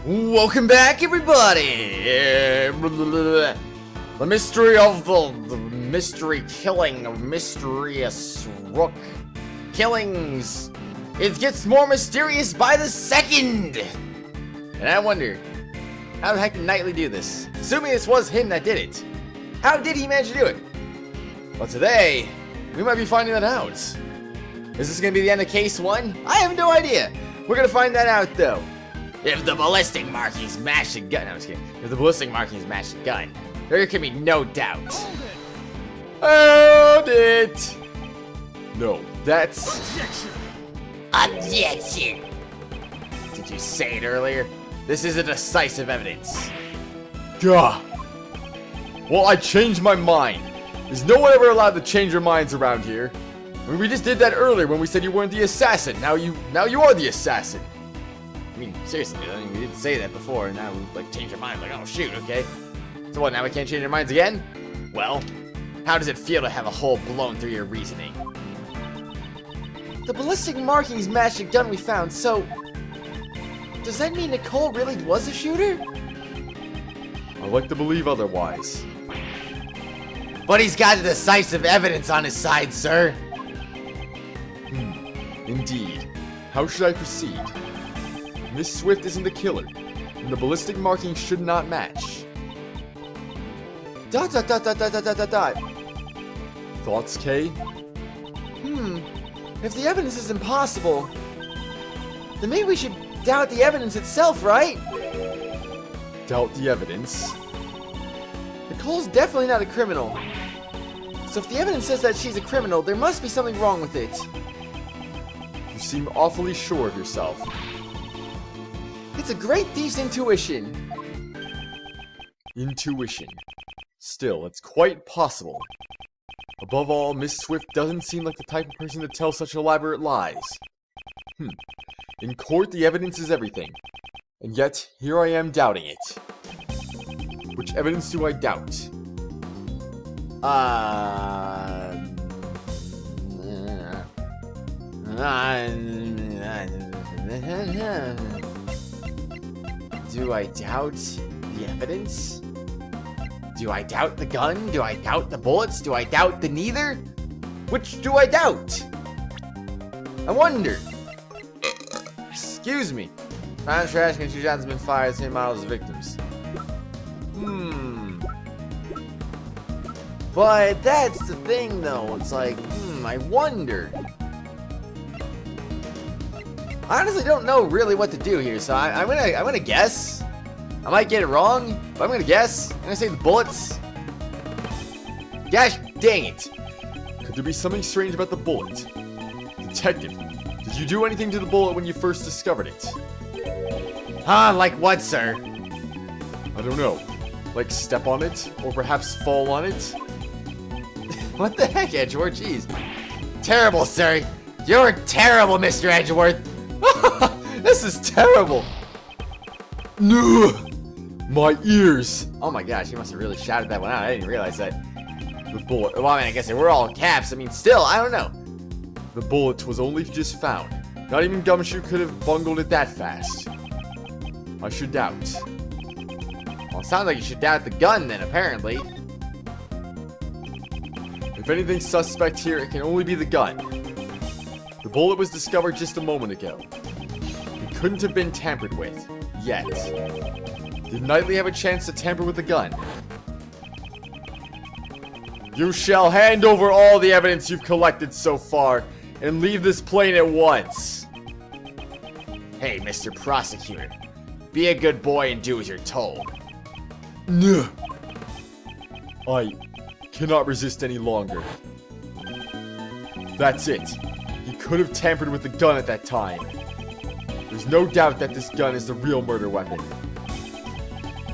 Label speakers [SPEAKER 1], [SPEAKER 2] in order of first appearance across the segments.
[SPEAKER 1] Welcome back, everybody! The mystery of the mystery killing of mysterious rook killings. It gets more mysterious by the second! And I wonder, how the heck did Knightley do this? Assuming this was him that did it. How did he manage to do it? Well, today, we might be finding that out. Is this going to be the end of case 1? I have no idea. We're going to find that out, though. If the ballistic markings match the gun, no, I'm just kidding. If the ballistic markings match the gun, there can be no doubt. Hold it! No, that's... Objection! Did you say it earlier? This isn't decisive evidence. Gah! Well, I changed my mind. Is no one ever allowed to change their minds around here? I mean, we just did that earlier when we said you weren't the assassin. Now you are the assassin. I mean, seriously, we didn't say that before, and now we, change our minds, oh, shoot, okay. So what, now we can't change our minds again? Well, how does it feel to have a hole blown through your reasoning? The ballistic markings match the gun we found, so... does that mean Nicole really was a shooter? I'd like to believe otherwise. But he's got decisive evidence on his side, sir. Indeed. How should I proceed? Miss Swift isn't the killer, and the ballistic markings should not match. ... Thoughts, Kay? If the evidence is impossible, then maybe we should doubt the evidence itself, right? Doubt the evidence? Nicole's definitely not a criminal. So if the evidence says that she's a criminal, there must be something wrong with it. You seem awfully sure of yourself. It's a great thief's intuition. Intuition. Still, it's quite possible. Above all, Miss Swift doesn't seem like the type of person to tell such elaborate lies. In court, the evidence is everything. And yet, here I am doubting it. Which evidence do I doubt? Do I doubt the evidence? Do I doubt the gun? Do I doubt the bullets? Do I doubt the neither? Which do I doubt? I wonder. Excuse me. Found trash can 2 shots have been fired, 10 miles as victims. But that's the thing, though. It's like, I wonder. I honestly don't know really what to do here, so I'm gonna guess. I might get it wrong, but I'm gonna guess. I'm gonna say the bullets. Gosh dang it! Could there be something strange about the bullet? Detective, did you do anything to the bullet when you first discovered it? Like what, sir? I don't know. Like step on it, or perhaps fall on it? What the heck, Edgeworth? Jeez. Terrible, sir. You're terrible, Mr. Edgeworth. This is terrible. No, my ears. Oh my gosh, he must have really shouted that one out. I didn't realize that. The bullet. Well, I mean, I guess they were all caps. I mean, still, I don't know. The bullet was only just found. Not even Gumshoe could have bungled it that fast. I should doubt. Well, it sounds like you should doubt the gun then, apparently. If anything's suspect here, it can only be the gun. The bullet was discovered just a moment ago. It couldn't have been tampered with, yet. Did Knightley have a chance to tamper with the gun? You shall hand over all the evidence you've collected so far, and leave this plane at once. Hey, Mr. Prosecutor. Be a good boy and do as you're told. No. I cannot resist any longer. That's it. He could have tampered with the gun at that time. There's no doubt that this gun is the real murder weapon.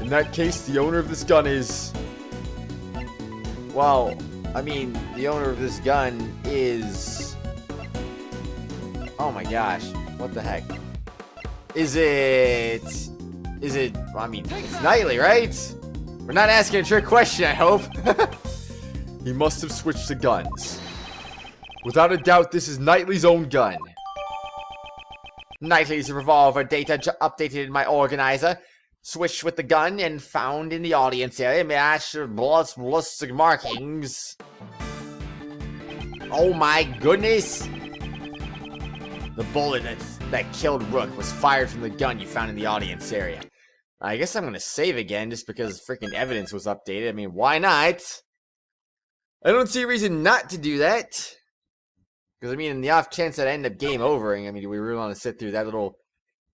[SPEAKER 1] In that case, the owner of this gun is... well, I mean, the owner of this gun is... oh my gosh, what the heck? Is it... I mean, it's Knightley, right? We're not asking a trick question, I hope. He must have switched to guns. Without a doubt, this is Knightley's own gun. Knightley's revolver data updated in my organizer. Switched with the gun and found in the audience area. Matched ballistic markings. Oh my goodness! The bullet that killed Rook was fired from the gun you found in the audience area. I guess I'm gonna save again just because freaking evidence was updated. I mean, why not? I don't see a reason not to do that. Because, I mean, in the off chance that I end up game overing, I mean, do we really want to sit through that little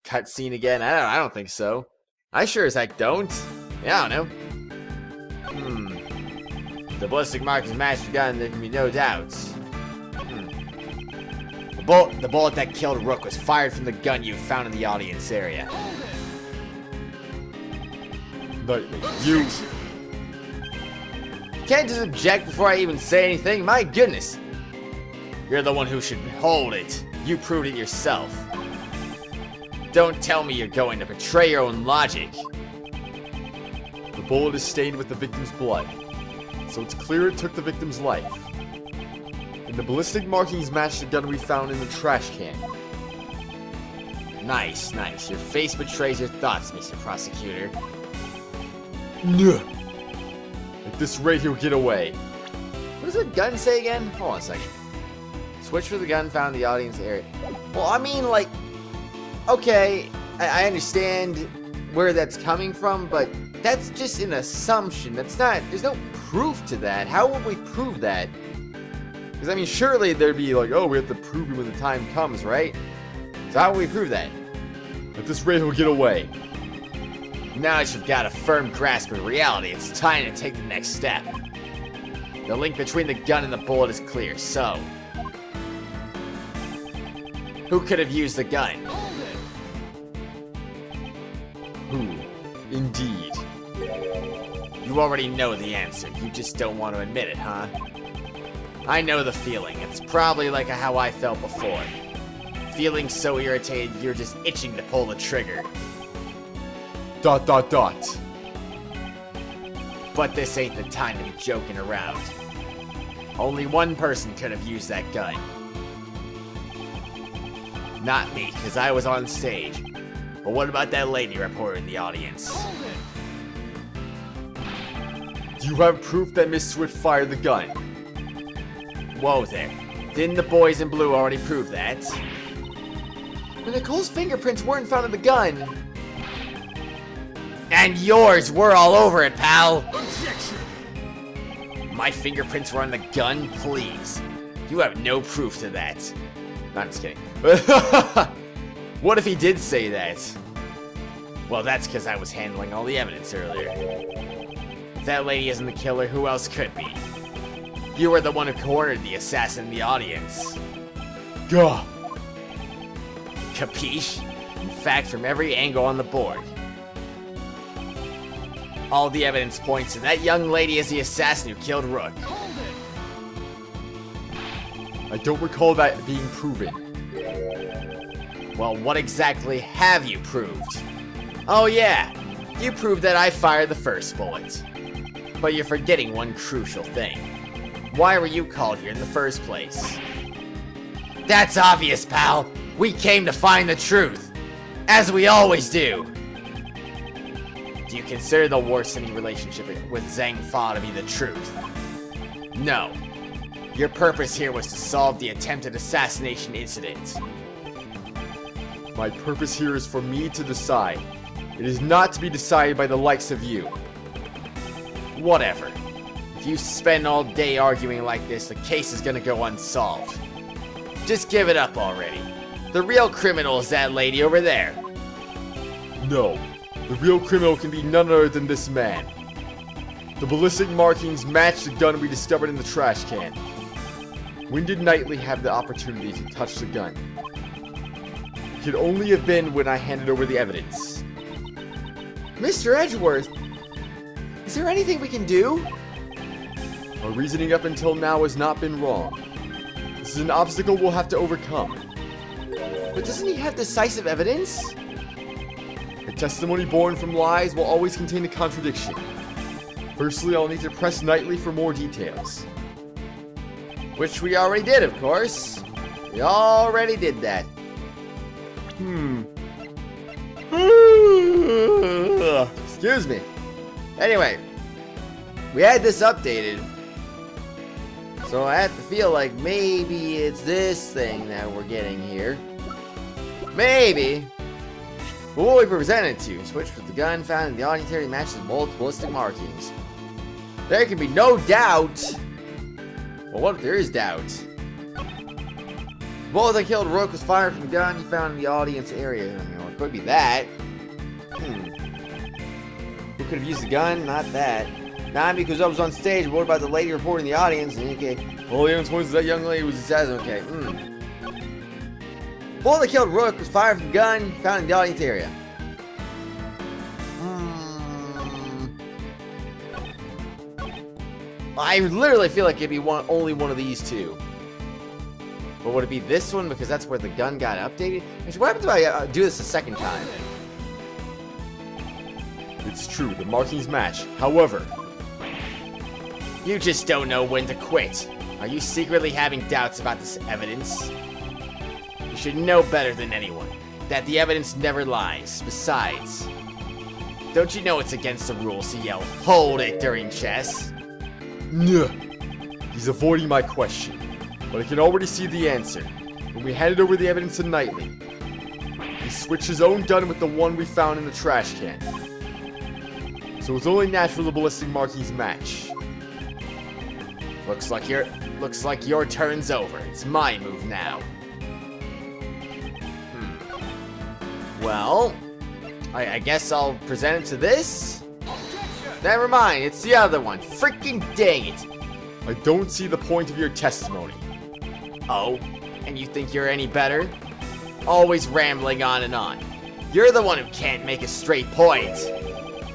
[SPEAKER 1] cutscene again? I don't think so. I sure as heck don't. Yeah, I don't know. The ballistic markings matched the gun, there can be no doubts. The bullet that killed Rook was fired from the gun you found in the audience area. But you can't just object before I even say anything. My goodness. You're the one who should hold it. You proved it yourself. Don't tell me you're going to betray your own logic. The bullet is stained with the victim's blood, so it's clear it took the victim's life. And the ballistic markings match the gun we found in the trash can. Nice, nice. Your face betrays your thoughts, Mr. Prosecutor. At this rate, he'll get away. What does that gun say again? Hold on a second. Switch for the gun found in the audience area. Well, I mean, like, okay, I understand where that's coming from, but that's just an assumption. That's not, there's no proof to that. How would we prove that? Because, I mean, surely there'd be like, oh, we have to prove it when the time comes, right? So how would we prove that? At this rate, he'll get away. Now that you've got a firm grasp of reality, it's time to take the next step. The link between the gun and the bullet is clear, so who could have used the gun? Who? Indeed. You already know the answer, you just don't want to admit it, huh? I know the feeling. It's probably like how I felt before. Feeling so irritated, you're just itching to pull the trigger. ... But this ain't the time to be joking around. Only one person could have used that gun. Not me, because I was on stage. But what about that lady reporter in the audience? Do you have proof that Miss Swift fired the gun? Whoa there. Didn't the boys in blue already prove that? But Nicole's fingerprints weren't found on the gun. And yours were all over it, pal! Objection! My fingerprints were on the gun? Please. You have no proof to that. No, I'm just kidding. What if he did say that? Well, that's because I was handling all the evidence earlier. If that lady isn't the killer, who else could be? You were the one who cornered the assassin in the audience. Gah! Capiche? In fact, from every angle on the board. All the evidence points to that young lady as the assassin who killed Rook. I don't recall that being proven. Well, what exactly have you proved? Oh yeah, you proved that I fired the first bullet. But you're forgetting one crucial thing. Why were you called here in the first place? That's obvious, pal. We came to find the truth. As we always do. Do you consider the war-sending relationship with Zhang Fa to be the truth? No. Your purpose here was to solve the attempted assassination incident. My purpose here is for me to decide. It is not to be decided by the likes of you. Whatever. If you spend all day arguing like this, the case is gonna go unsolved. Just give it up already. The real criminal is that lady over there. No. The real criminal can be none other than this man. The ballistic markings match the gun we discovered in the trash can. When did Knightley have the opportunity to touch the gun? It could only have been when I handed over the evidence. Mr. Edgeworth, is there anything we can do? Our reasoning up until now has not been wrong. This is an obstacle we'll have to overcome. But doesn't he have decisive evidence? A testimony born from lies will always contain a contradiction. Firstly, I'll need to press Knightley for more details. Which we already did, of course. We already did that. Excuse me. Anyway, we had this updated, so I have to feel like maybe it's this thing that we're getting here. Maybe. But what we presented to you, switch with the gun found in the audience area matches both ballistic markings. There can be no doubt. Well, what if there is doubt? The bullet that killed Rook was fired from the gun he found in the audience area. I mean, well, it could be that. Who could have used the gun? Not that. Not because I was on stage. What about the lady reporting the audience? Okay. Well, the evidence points that young lady was assassin. Okay. The bullet that killed Rook was fired from the gun found in the audience area. I literally feel like it'd be only one of these two. But would it be this one because that's where the gun got updated? Actually, what happens if I do this a second time? It's true, the markings match. However, you just don't know when to quit. Are you secretly having doubts about this evidence? You should know better than anyone that the evidence never lies. Besides, don't you know it's against the rules to yell, "Hold it," during chess? No. He's avoiding my question, but I can already see the answer. When we handed over the evidence to Knightley, he switched his own gun with the one we found in the trash can. So it's only natural the ballistic markings match. Looks like your turn's over. It's my move now. Well, I guess I'll present it to this. Never mind, it's the other one. Freaking dang it. I don't see the point of your testimony. Oh, and you think you're any better? Always rambling on and on. You're the one who can't make a straight point.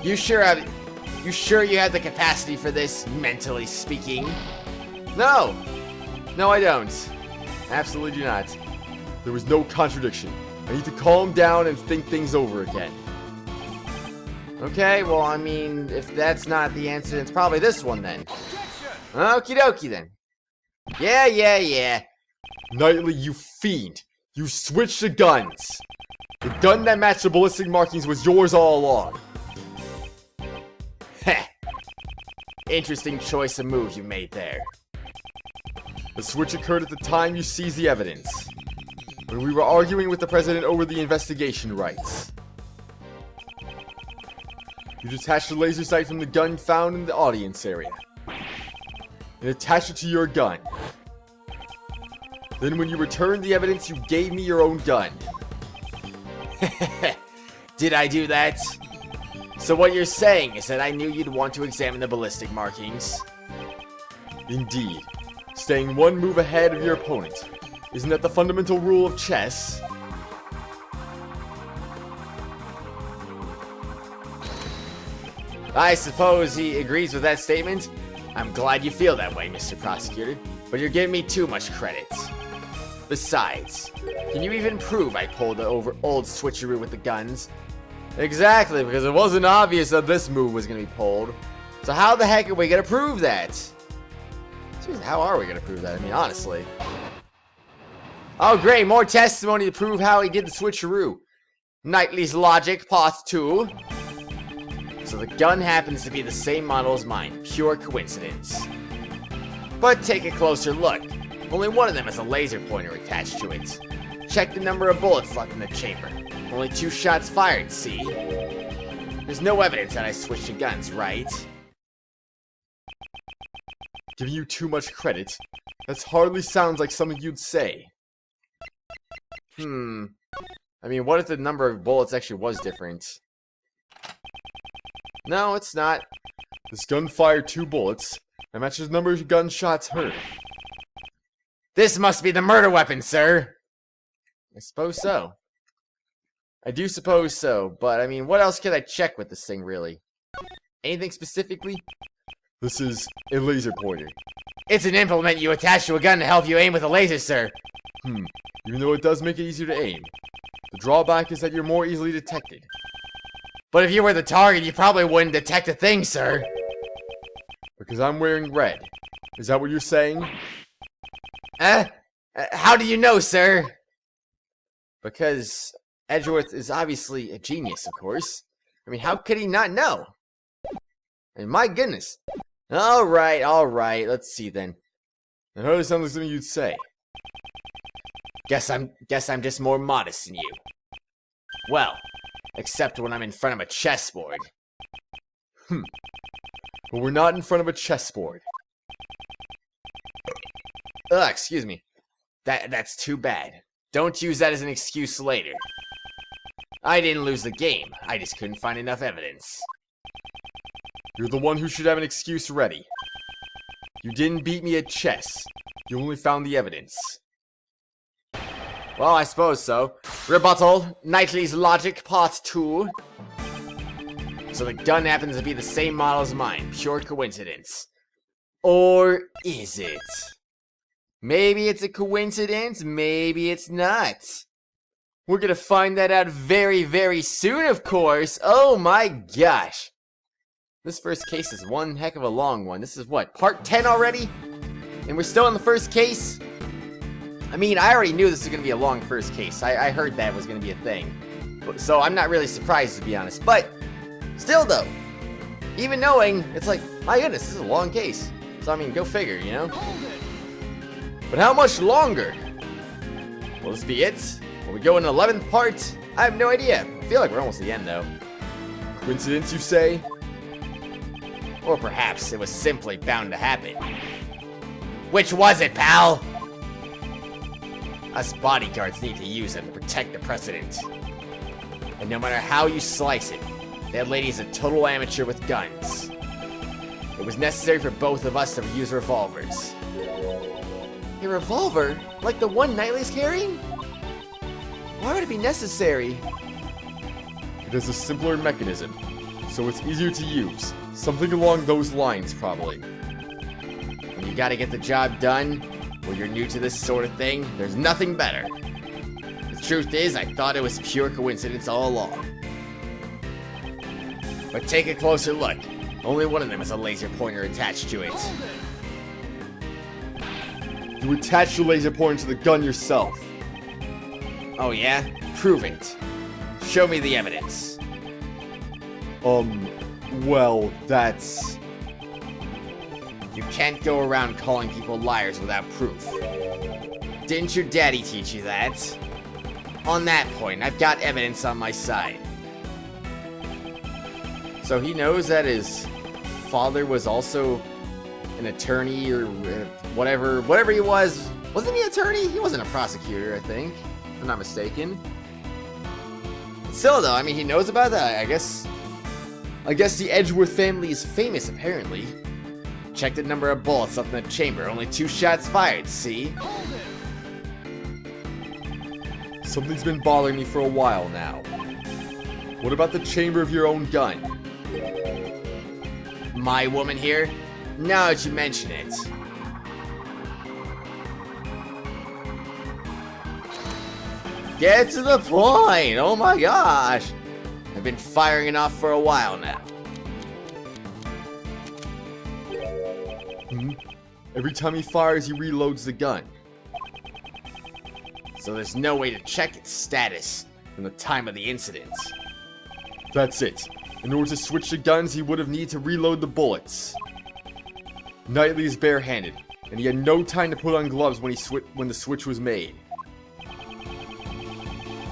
[SPEAKER 1] You sure you have the capacity for this, mentally speaking? No, I don't. Absolutely do not. There was no contradiction. I need to calm down and think things over again. Okay, well, I mean, if that's not the answer, it's probably this one then. Okie dokie then. Yeah. Knightley, you fiend. You switched the guns. The gun that matched the ballistic markings was yours all along. Heh. Interesting choice of move you made there. The switch occurred at the time you seized the evidence, when we were arguing with the president over the investigation rights. You detached the laser sight from the gun found in the audience area and attached it to your gun. Then when you returned the evidence, you gave me your own gun. Did I do that? So what you're saying is that I knew you'd want to examine the ballistic markings? Indeed. Staying one move ahead of your opponent. Isn't that the fundamental rule of chess? I suppose he agrees with that statement. I'm glad you feel that way, Mr. Prosecutor, but you're giving me too much credit. Besides, can you even prove I pulled the old switcheroo with the guns? Exactly, because it wasn't obvious that this move was going to be pulled. So how the heck are we going to prove that? Jeez, how are we going to prove that? I mean, honestly. Oh, great, more testimony to prove how he did the switcheroo. Knightley's logic, part 2. So the gun happens to be the same model as mine. Pure coincidence. But take a closer look. Only one of them has a laser pointer attached to it. Check the number of bullets left in the chamber. Only 2 shots fired, see? There's no evidence that I switched the guns, right? Giving you too much credit? That hardly sounds like something you'd say. I mean, what if the number of bullets actually was different? No, it's not. This gun fired 2 bullets. That matches the number of gunshots heard. This must be the murder weapon, sir! I suppose so. I do suppose so, but I mean, what else can I check with this thing, really? Anything specifically? This is a laser pointer. It's an implement you attach to a gun to help you aim with a laser, sir. Even though it does make it easier to aim. The drawback is that you're more easily detected. But if you were the target, you probably wouldn't detect a thing, sir. Because I'm wearing red. Is that what you're saying? How do you know, sir? Because Edgeworth is obviously a genius, of course. I mean, how could he not know? I mean, my goodness. Alright, let's see then. That hardly sounds like something you'd say. Guess I'm just more modest than you. Well, except when I'm in front of a chessboard. But we're not in front of a chessboard. Ugh, excuse me. That's too bad. Don't use that as an excuse later. I didn't lose the game. I just couldn't find enough evidence. You're the one who should have an excuse ready. You didn't beat me at chess. You only found the evidence. Well, I suppose so. Rebuttal. Knightley's logic, part 2. So the gun happens to be the same model as mine. Pure coincidence. Or is it? Maybe it's a coincidence, maybe it's not. We're gonna find that out very, very soon, of course. Oh my gosh. This first case is one heck of a long one. This is what, part 10 already? And we're still in the first case? I mean, I already knew this was gonna be a long first case. I heard that was gonna be a thing. So I'm not really surprised, to be honest. But, still though, even knowing, it's like, my goodness, this is a long case. So I mean, go figure, you know? But how much longer? Will this be it? Will we go in the 11th part? I have no idea. I feel like we're almost at the end, though. Coincidence, you say? Or perhaps it was simply bound to happen. Which was it, pal? Us bodyguards need to use them to protect the president. And no matter how you slice it, that lady is a total amateur with guns. It was necessary for both of us to use revolvers. A revolver? Like the one Knightley's carrying? Why would it be necessary? It has a simpler mechanism, so it's easier to use. Something along those lines, probably. When you gotta get the job done, when you're new to this sort of thing, there's nothing better. The truth is, I thought it was pure coincidence all along. But take a closer look. Only one of them has a laser pointer attached to it. You attached your laser pointer to the gun yourself. Oh yeah? Prove it. Show me the evidence. Well, that's... You can't go around calling people liars without proof. Didn't your daddy teach you that? On that point, I've got evidence on my side. So he knows that his father was also an attorney or whatever he was. Wasn't he an attorney? He wasn't a prosecutor, I think, if I'm not mistaken. Still though, I mean, he knows about that. I guess the Edgeworth family is famous, apparently. Check the number of bullets up in the chamber. Only 2 shots fired, see? Something's been bothering me for a while now. What about the chamber of your own gun? My woman here? Now that you mention it. Get to the point! Oh my gosh! I've been firing it off for a while now. Every time he fires, he reloads the gun. So there's no way to check its status from the time of the incident. That's it. In order to switch the guns, he would have needed to reload the bullets. Knightley is barehanded, and he had no time to put on gloves when the switch was made.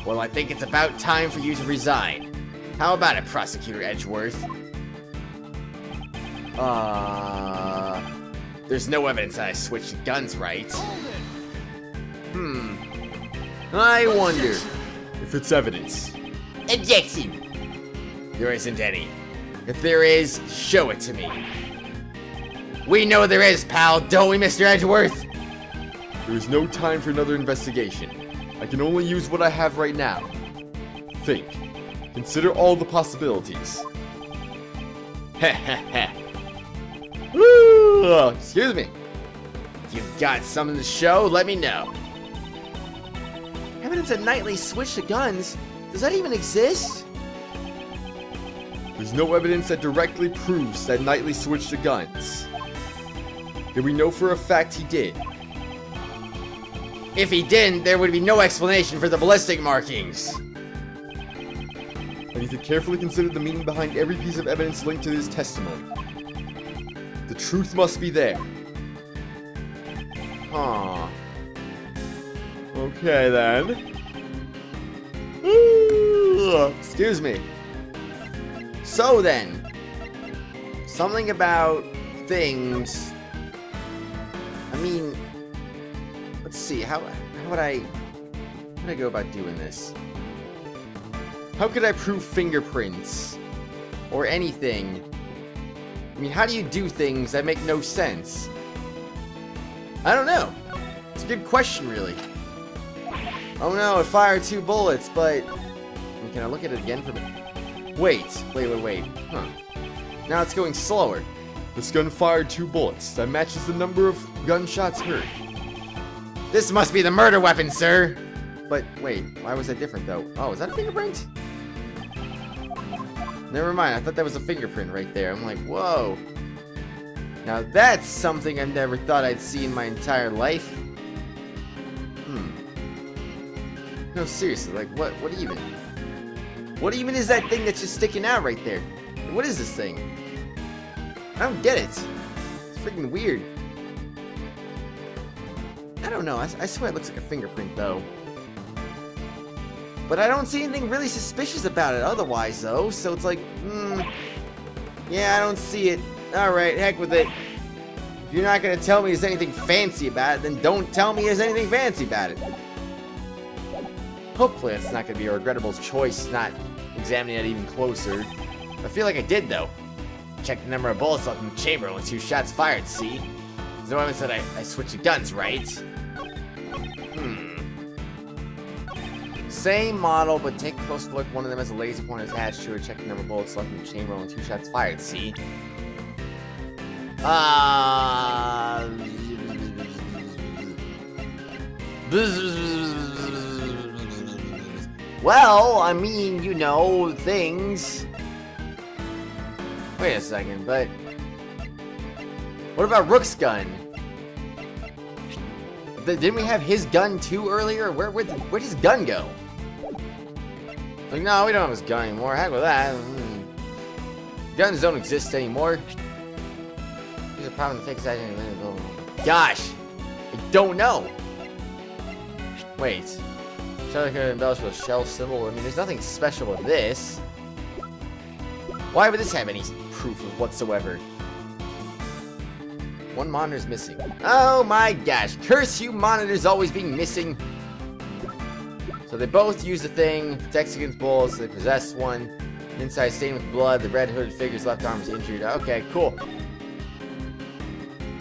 [SPEAKER 1] Well, I think it's about time for you to resign. How about it, Prosecutor Edgeworth? There's no evidence that I switched guns, right? I wonder if it's evidence. Objection! There isn't any. If there is, show it to me. We know there is, pal, don't we, Mr. Edgeworth? There is no time for another investigation. I can only use what I have right now. Think. Consider all the possibilities. Heh heh heh. Woo! Excuse me. If you've got something to show, let me know. Evidence that Knightley switched the guns? Does that even exist? There's no evidence that directly proves that Knightley switched the guns. Yet we know for a fact he did. If he didn't, there would be no explanation for the ballistic markings.
[SPEAKER 2] need to carefully consider the meaning behind every piece of evidence linked to this testimony. The truth must be there. Huh. Okay, then.
[SPEAKER 1] Excuse me. So then, something about things. I mean, let's see. How would I go about doing this? How could I prove fingerprints or anything? I mean, how do you do things that make no sense? I don't know. It's a good question, really. Oh no, it fired 2 bullets, but can I look at it again for me? Wait. Huh. Now it's going slower.
[SPEAKER 2] This gun fired 2 bullets. That matches the number of gunshots heard.
[SPEAKER 1] This must be the murder weapon, sir! But, wait, why was that different, though? Oh, is that a fingerprint? Never mind, I thought that was a fingerprint right there. I'm like, whoa. Now that's something I've never thought I'd see in my entire life. No, seriously, like, what even? What even is that thing that's just sticking out right there? What is this thing? I don't get it. It's freaking weird. I don't know. I swear it looks like a fingerprint, though. But I don't see anything really suspicious about it otherwise, though. So it's like, yeah, I don't see it. Alright, heck with it. If you're not going to tell me there's anything fancy about it, then don't tell me there's anything fancy about it. Hopefully it's not going to be a regrettable choice not examining it even closer. I feel like I did, though. Check the number of bullets left in the chamber, only 2 shots fired, see? There's no evidence that I switched the guns, right? Same model, but take a closer look. One of them has a laser pointer attached to it. Check the number of bullets left in the chamber, only 2 shots fired, see? Well, I mean, you know, things. Wait a second, but what about Rook's gun? Didn't we have his gun too earlier? Where'd his gun go? Like, no, we don't have his gun anymore. Heck with that. Guns don't exist anymore. There's a problem to fix that. Gosh, I don't know. Wait. Shell embellished with a shell symbol. I mean, there's nothing special with this. Why would this have any proof of whatsoever? One monitor's missing. Oh my gosh. Curse you monitors always being missing. So they both use the thing. Protects against bullets. They possess one. Inside stained with blood. The red hooded figure's left arm is injured. Okay, cool.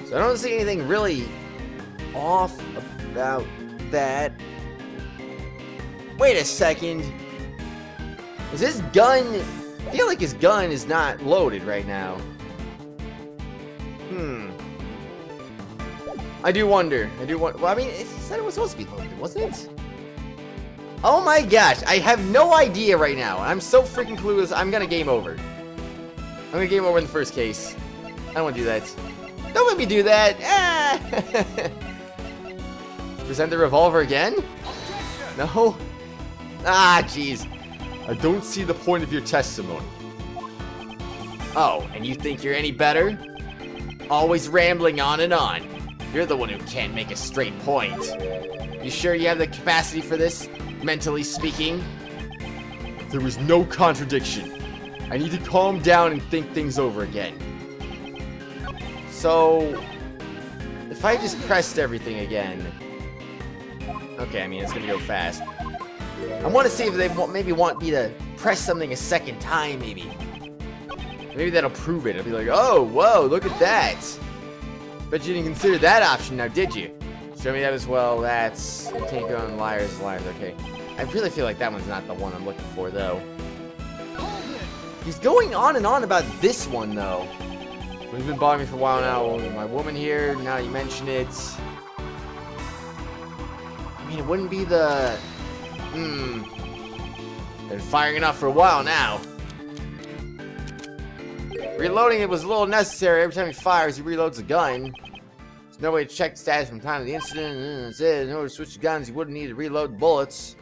[SPEAKER 1] So I don't see anything really off about that. Wait a second. Is his gun... I feel like his gun is not loaded right now. I do wonder. Well, I mean, it said it was supposed to be loaded, wasn't it? Oh my gosh, I have no idea right now. I'm so freaking clueless. I'm gonna game over. I'm gonna game over in the first case. I don't want to do that. Don't let me do that. Ah! Present the revolver again? No? Ah, jeez.
[SPEAKER 2] I don't see the point of your testimony.
[SPEAKER 1] Oh, and you think you're any better? Always rambling on and on. You're the one who can't make a straight point. You sure you have the capacity for this, mentally speaking?
[SPEAKER 2] There was no contradiction. I need to calm down and think things over again.
[SPEAKER 1] So, if I just pressed everything again... Okay, I mean, it's gonna go fast. I want to see if they maybe want me to press something a second time, maybe. Maybe that'll prove it. I'll be like, oh, whoa, look at that. Bet you didn't consider that option now, did you? Show me that as well. That's... You can't go on liars, okay. I really feel like that one's not the one I'm looking for, though. He's going on and on about this one, though. Well, he's been bothering me for a while now. My woman here, now you mention it. I mean, it wouldn't be the... Been firing enough for a while now. Reloading it was a little necessary. Every time he fires, he reloads the gun. There's no way to check the status from time of the incident. That's it. In order to switch the guns, you wouldn't need to reload the bullets.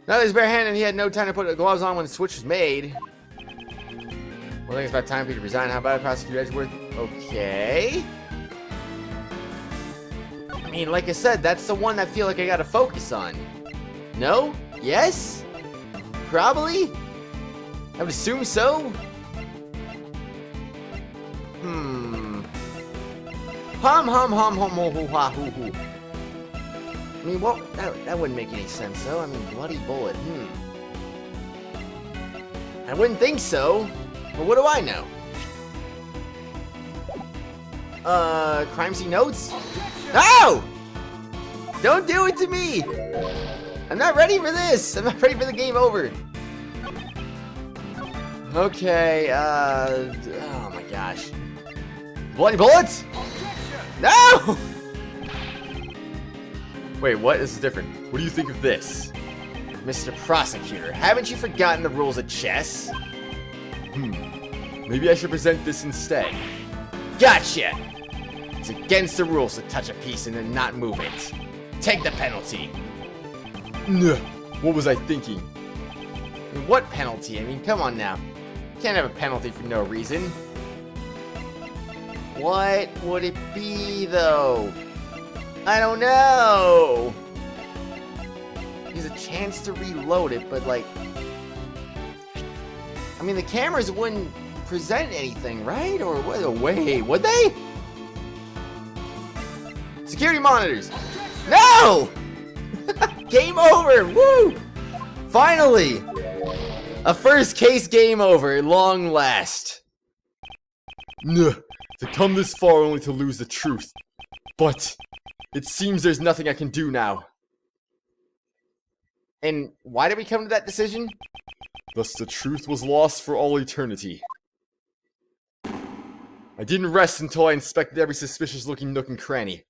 [SPEAKER 1] Now that he's barehanded, he had no time to put the gloves on when the switch was made. Well, I think it's about time for you to resign. How about it, Prosecutor Edgeworth? Okay. I mean, like I said, that's the one I feel like I gotta focus on. No? Yes? Probably? I would assume so? Hoo. I mean, what? That wouldn't make any sense, though. I mean, bloody bullet. I wouldn't think so. But what do I know? Crime scene notes? No! Don't do it to me! I'm not ready for this! I'm not ready for the game over. Okay, oh my gosh. Bloody bullets? No! Wait, what? This is different. What do you think of this? Mr. Prosecutor, haven't you forgotten the rules of chess?
[SPEAKER 2] Maybe I should present this instead.
[SPEAKER 1] Gotcha! It's against the rules to touch a piece and then not move it. Take the penalty.
[SPEAKER 2] What was I thinking?
[SPEAKER 1] What penalty? I mean, come on now. You can't have a penalty for no reason. What would it be, though? I don't know. There's a chance to reload it, but like... I mean, the cameras wouldn't present anything, right? Or wait, would they? Security monitors! No! Game over! Woo! Finally! A first case game over, at long last.
[SPEAKER 2] To come this far only to lose the truth. But it seems there's nothing I can do now.
[SPEAKER 1] And why did we come to that decision?
[SPEAKER 2] Thus the truth was lost for all eternity. I didn't rest until I inspected every suspicious-looking nook and cranny.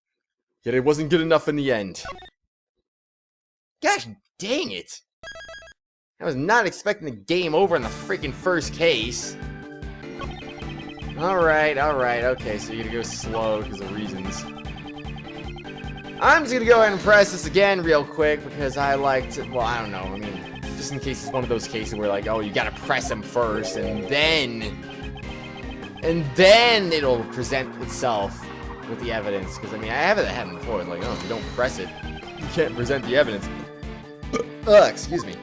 [SPEAKER 2] Yet it wasn't good enough in the end.
[SPEAKER 1] Gosh dang it! I was not expecting the game over in the freaking first case. Alright, okay, so you're gonna go slow because of reasons. I'm just gonna go ahead and press this again real quick because I like to, well, I don't know, I mean, just in case it's one of those cases where like, oh, you gotta press them first and then it'll present itself with the evidence. Because I mean, I haven't had them before, like, oh, if you don't press it, you can't present the evidence. Excuse me.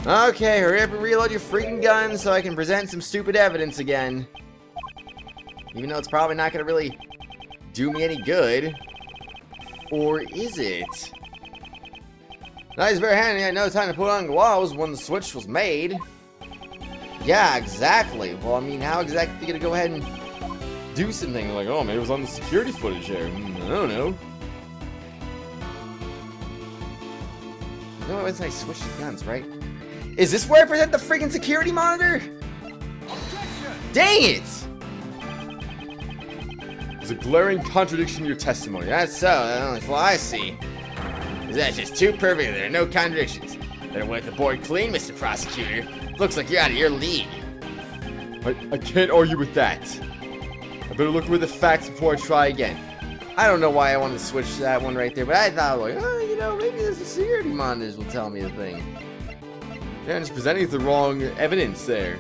[SPEAKER 1] Okay, hurry up and reload your freaking gun so I can present some stupid evidence again. Even though it's probably not gonna really do me any good. Or is it? Nice barehanded, I had no time to put on gloves when the switch was made. Yeah, exactly. Well, I mean, how exactly are you gonna go ahead and do something? Like, oh, maybe it was on the security footage there. I don't know. No, it's like switch the guns, right? Is this where I present the freaking security monitor? Dang it!
[SPEAKER 2] There's a glaring contradiction in your testimony.
[SPEAKER 1] That's so. That's what I see. That's just too perfect. There are no contradictions. Better wipe the board clean, Mr. Prosecutor. Looks like you're out of your league.
[SPEAKER 2] I can't argue with that. I better look over the facts before I try again.
[SPEAKER 1] I don't know why I wanted to switch that one right there, but I thought, like, oh, you know, maybe the security monitors will tell me the thing.
[SPEAKER 2] Yeah, I'm just presenting the wrong evidence there.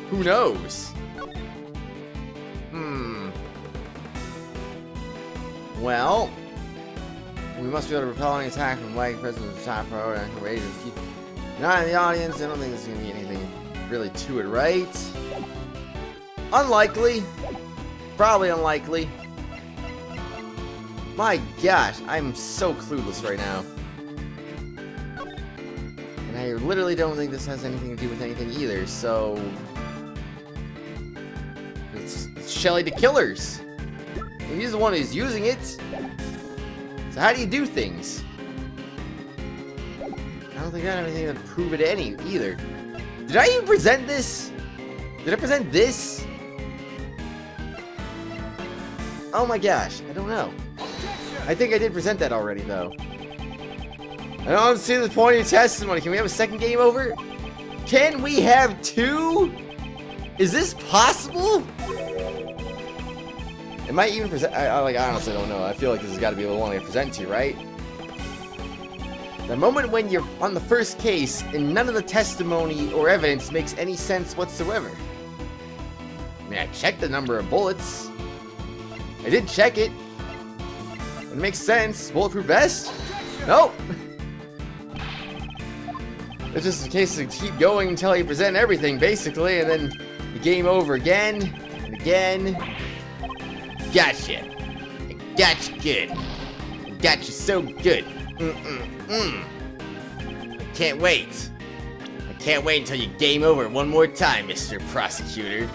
[SPEAKER 2] Who knows?
[SPEAKER 1] Well, we must be able to repel any attack from White President's top priority and courageous. Not in the audience, I don't think there's going to be anything really to it, right? Unlikely. Probably unlikely. My gosh, I'm so clueless right now. And I literally don't think this has anything to do with anything either, so... It's Shelly the Killers. He's the one who's using it. So how do you do things? I don't think I have anything to prove it any either. Did I even present this? Did I present this? Oh my gosh, I don't know. I think I did present that already though. I don't see the point of your testimony. Can we have a second game over? Can we have two? Is this possible? It might even present. I honestly don't know. I feel like this has got to be the one I present to, right? The moment when you're on the first case and none of the testimony or evidence makes any sense whatsoever. I mean, I checked the number of bullets. I did check it. It makes sense. Bulletproof vest? Nope. It's just a case of keep going until you present everything, basically, and then the game over again and again. Gotcha. I got you good. I got you so good. I can't wait. I can't wait until you game over one more time, Mr. Prosecutor.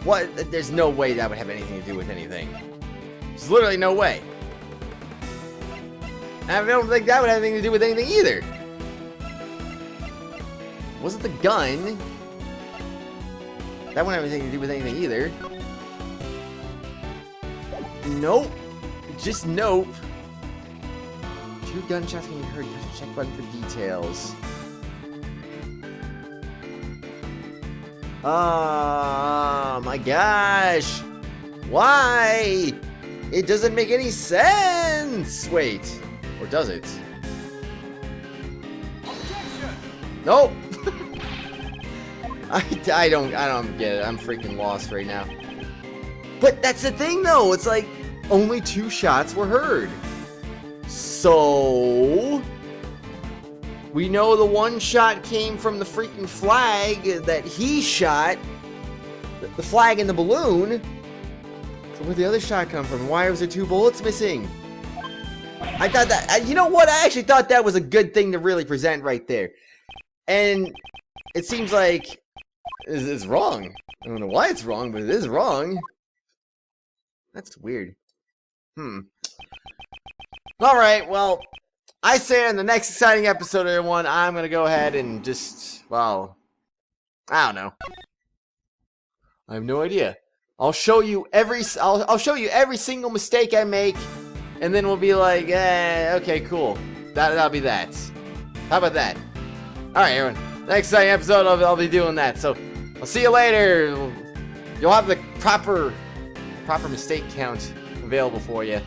[SPEAKER 1] What? There's no way that would have anything to do with anything. There's literally no way. I don't think that would have anything to do with anything either. Was it the gun? That wouldn't have anything to do with anything either. Nope. Just nope. 2 gunshots can be heard. Use the check button for details. Oh my gosh. Why? It doesn't make any sense. Wait. Or does it? Nope. I don't get it. I'm freaking lost right now. But that's the thing though. It's like only 2 shots were heard. So we know the 1 shot came from the freaking flag that he shot. The flag in the balloon. So where'd the other shot come from? Why was there 2 bullets missing? I thought that, you know what? I actually thought that was a good thing to really present right there. And it seems like it's wrong. I don't know why it's wrong, but it is wrong. That's weird. Alright, well, I say in the next exciting episode, everyone, I'm gonna go ahead and just, well, I don't know. I have no idea. I'll show you every single mistake I make, and then we'll be like, okay, cool. That'll be that. How about that? Alright, everyone. Next exciting episode, I'll be doing that. So, I'll see you later. You'll have the proper mistake count available for you.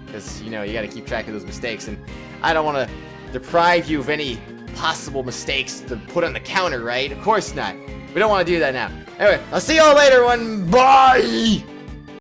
[SPEAKER 1] Because, you know, you gotta keep track of those mistakes. And I don't want to deprive you of any possible mistakes to put on the counter, right? Of course not. We don't want to do that now. Anyway, I'll see you all later, everyone. Bye!